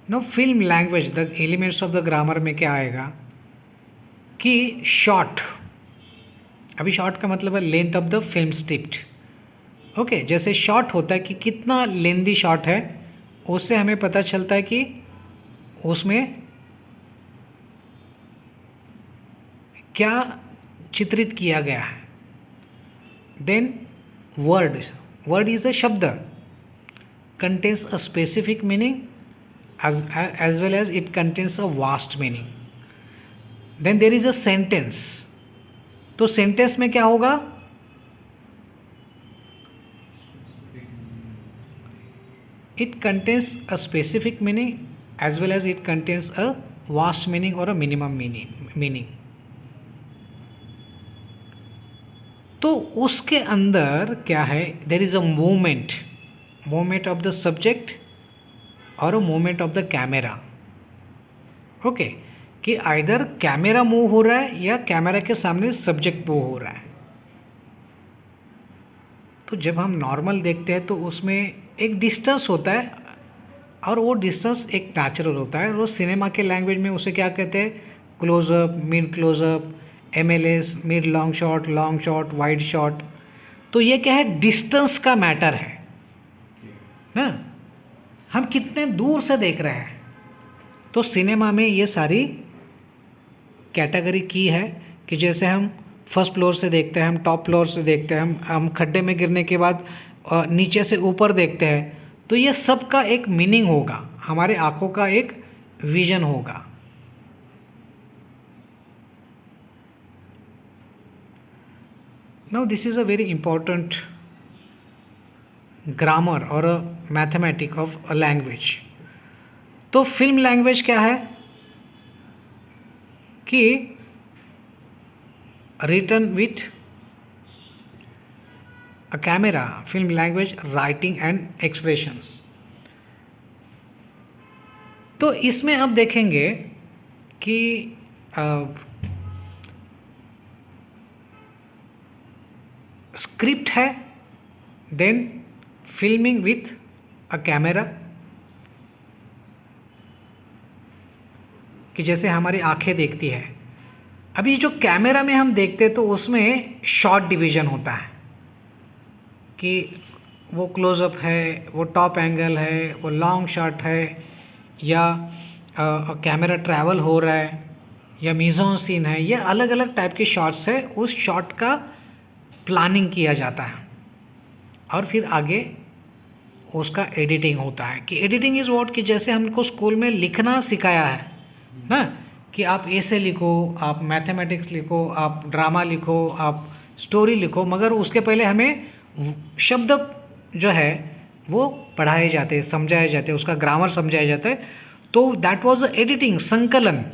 No film language the elements of the grammar में क्या आएगा कि शॉर्ट, अभी शॉर्ट का मतलब है length of the film script. Okay, जैसे शॉर्ट होता है कि कितना लेंदी शॉर्ट है, उससे हमें पता चलता है कि उसमें क्या चित्रित किया गया है। Then word, word is a शब्द, contains a specific meaning as well as it contains a vast meaning. Then there is a sentence. तो सेंटेंस में क्या होगा? It contains a specific meaning as well as it contains a vast meaning or a minimum meaning. तो उसके अंदर क्या है? There is a movement of the subject और a movement of the camera. Okay, कि आइदर कैमरा मूव हो रहा है या कैमरा के सामने सब्जेक्ट मूव हो रहा है। तो जब हम नॉर्मल देखते हैं तो उसमें एक डिस्टेंस होता है और वो डिस्टेंस एक नेचुरल होता है। वो सिनेमा के लैंग्वेज में उसे क्या कहते हैं? Closeup, mid closeup, MLS, mid long shot, wide shot. तो ये क्या है? डिस्टेंस का मैटर है ना, हम कितने दूर से देख रहे हैं। तो सिनेमा में ये सारी कैटेगरी की है कि जैसे हम फर्स्ट फ्लोर से देखते हैं, हम टॉप फ्लोर से देखते हैं, हम खड्डे में गिरने के बाद नीचे से ऊपर देखते हैं। तो ये सब का एक मीनिंग होगा, हमारे आंखों का एक विजन होगा। Now this is a very important grammar और मैथमेटिक ऑफ अ लैंग्वेज। तो फिल्म लैंग्वेज क्या है कि written with a camera, film language, writing and expressions. तो इसमें आप देखेंगे कि स्क्रिप्ट है, then filming with a camera, कि जैसे हमारी आंखें देखती है। अभी जो कैमरा में हम देखते हैं तो उसमें शॉर्ट डिवीज़न होता है कि वो क्लोज़अप है, वो टॉप एंगल है, वो लॉन्ग शॉट है, या कैमरा ट्रैवल हो रहा है, या मीज़ोन सीन है। ये अलग अलग टाइप के शॉट्स है। उस शॉट का प्लानिंग किया जाता है और फिर आगे उसका एडिटिंग होता है। कि एडिटिंग इज़ व्हाट, कि जैसे हमको स्कूल में लिखना सिखाया है ना, कि आप ऐसे लिखो, आप मैथमेटिक्स लिखो, आप ड्रामा लिखो, आप स्टोरी लिखो, मगर उसके पहले हमें शब्द जो है वो पढ़ाए जाते हैं, समझाए जाते हैं, उसका ग्रामर समझाया जाता है। तो दैट वाज एडिटिंग, संकलन।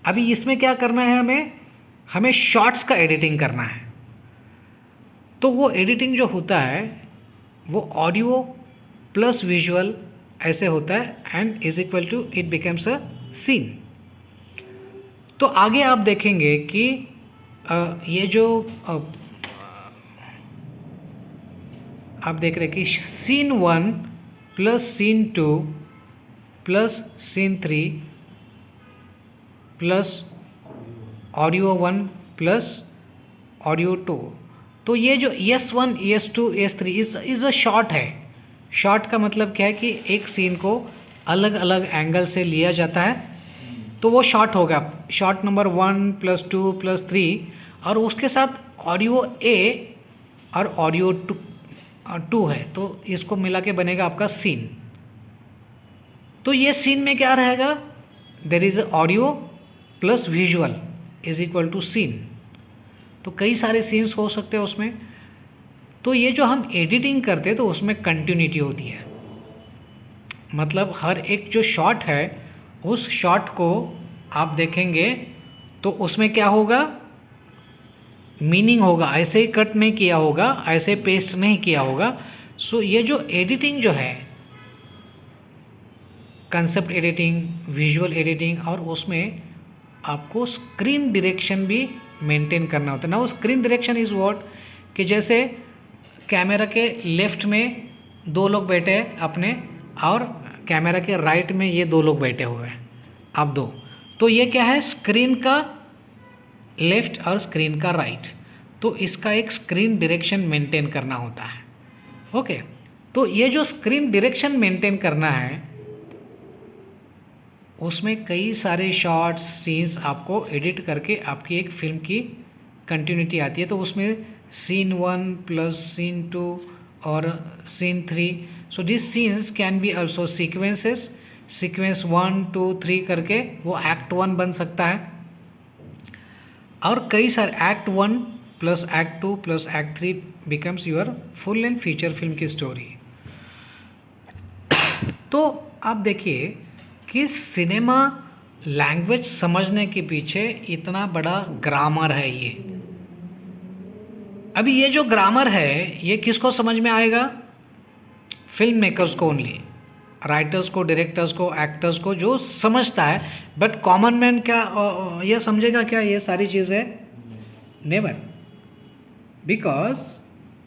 अभी इसमें क्या करना है? हमें शॉर्ट्स का एडिटिंग करना है। तो वो एडिटिंग जो होता है वो ऑडियो प्लस विजुअल ऐसे होता है, and is equal to it becomes a scene. तो आगे आप देखेंगे कि ये जो आप देख रहे हैं कि scene 1 plus scene 2 plus scene 3 plus audio 1 plus audio 2। तो ये जो S1, S2, S3 is a shot है। शॉर्ट का मतलब क्या है कि एक सीन को अलग अलग एंगल से लिया जाता है, तो वो शॉर्ट होगा। शॉर्ट नंबर 1 प्लस 2 प्लस 3, और उसके साथ ऑडियो A और ऑडियो 2 है, तो इसको मिला के बनेगा आपका सीन। तो ये सीन में क्या रहेगा? There is audio plus visual is equal to scene. तो कई सारे सीन्स हो सकते हैं उसमें। तो ये जो हम एडिटिंग करते हैं तो उसमें कंटिन्यूटी होती है, मतलब हर एक जो शॉट है उस शॉट को आप देखेंगे तो उसमें क्या होगा? मीनिंग होगा। ऐसे ही कट नहीं किया होगा, ऐसे पेस्ट नहीं किया होगा। सो ये जो एडिटिंग जो है, कंसेप्ट एडिटिंग, विजुअल एडिटिंग, और उसमें आपको स्क्रीन डायरेक्शन भी मेंटेन करना होता है ना। वो स्क्रीन डायरेक्शन इज़ व्हाट, कि जैसे कैमरा के लेफ्ट में 2 लोग बैठे हैं अपने, और कैमरा के राइट में ये दो लोग बैठे हुए हैं, आप दो, तो ये क्या है, स्क्रीन का लेफ्ट और स्क्रीन का राइट, तो इसका एक स्क्रीन डायरेक्शन मेंटेन करना होता है। ओके, तो ये जो स्क्रीन डायरेक्शन मेंटेन करना है उसमें कई सारे शॉट्स सीन्स आपको एडिट करके आपकी एक फिल्म की कंटिन्यूटी आती है। तो उसमें सीन 1 प्लस सीन 2 और scene 3, so this scenes can be also sequences, sequence 1 2 3 करके वो एक्ट 1 बन सकता है, और कई सारे act 1 plus act 2 plus act 3 becomes your full and feature film की स्टोरी। तो आप देखिए कि सिनेमा लैंग्वेज समझने के पीछे इतना बड़ा ग्रामर है ये। अभी ये जो ग्रामर है ये किसको समझ में आएगा? फिल्म मेकर्स को ओनली, राइटर्स को, डायरेक्टर्स को, एक्टर्स को, जो समझता है। बट कॉमन मैन क्या ये समझेगा क्या ये सारी चीज़ें? नेवर, बिकॉज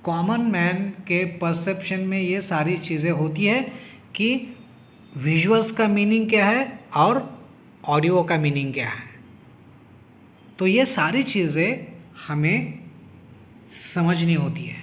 कॉमन मैन के परसेप्शन में ये सारी चीज़ें होती है कि विजुअल्स का मीनिंग क्या है और ऑडियो का मीनिंग क्या है। तो ये सारी चीज़ें हमें समझनी होती है।